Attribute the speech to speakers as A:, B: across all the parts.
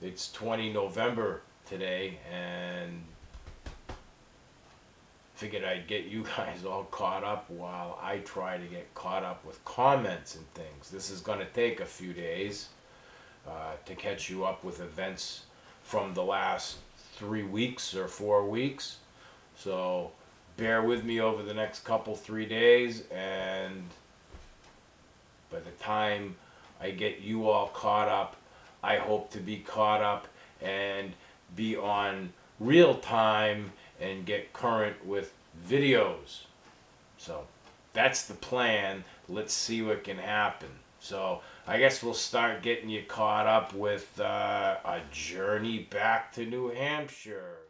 A: It's 20 November today, and figured I'd get you guys all caught up while I try to get caught up with comments and things. This is going to take a few days to catch you up with events from the last 3 weeks or 4 weeks. So bear with me over the next couple, 3 days, and by the time I get you all caught up, I hope to be caught up and be on real time and get current with videos. So that's the plan. Let's see what can happen. So I guess we'll start getting you caught up with a journey back to New Hampshire.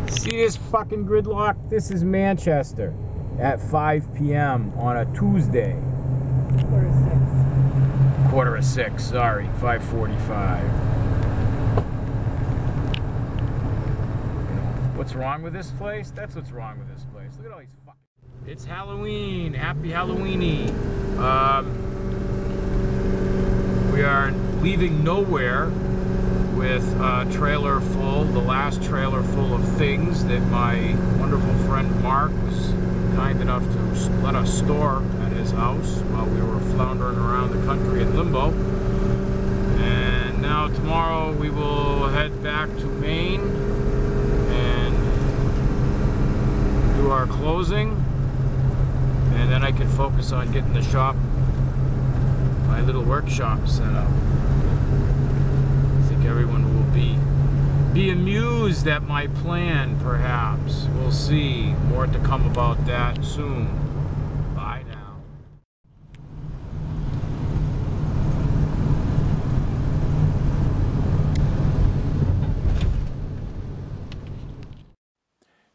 A: See this fucking gridlock? This is Manchester at 5 p.m. on a Tuesday. Quarter of six, sorry, 5:45. What's wrong with this place? That's what's wrong with this place. Look at all these fucking... It's Halloween. Happy Halloweeny. We are leaving nowhere with a trailer full, the last trailer full of things that my wonderful friend Mark was kind enough to let us store at his house while we were floundering around the country in limbo. And now tomorrow we will head back to Maine and do our closing, and then I can focus on getting the shop, my little workshop set up. I think everyone will be amused at my plan, perhaps. We'll see. More to come about that soon. Bye now.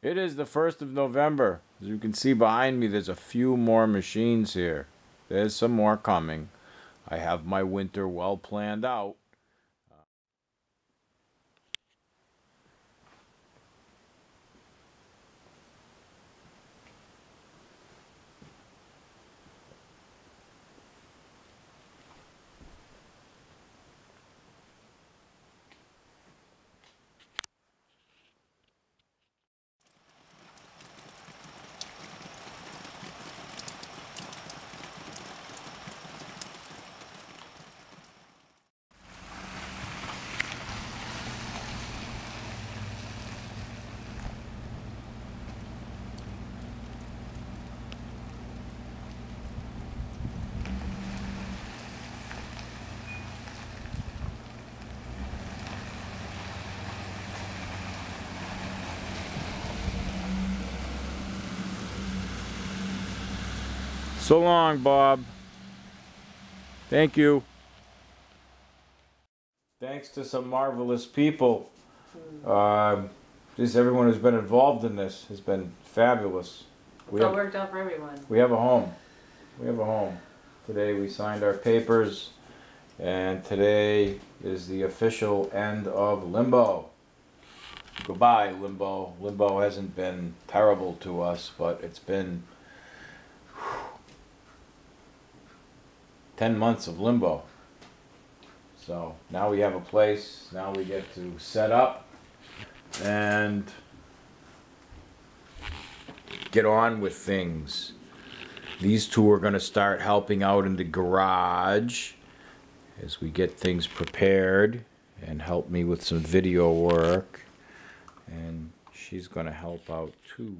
A: It is the 1st of November. As you can see behind me, there's a few more machines here. There's some more coming. I have my winter well planned out. So long, Bob. Thank you. Thanks to some marvelous people. Just everyone who's been involved in this has been fabulous.
B: It's all worked out for everyone.
A: We have a home. We have a home. Today we signed our papers, and today is the official end of limbo. Goodbye, limbo. Limbo hasn't been terrible to us, but it's been 10 months of limbo. So now we have a place, now we get to set up and get on with things. These two are going to start helping out in the garage as we get things prepared and help me with some video work. And she's going to help out too.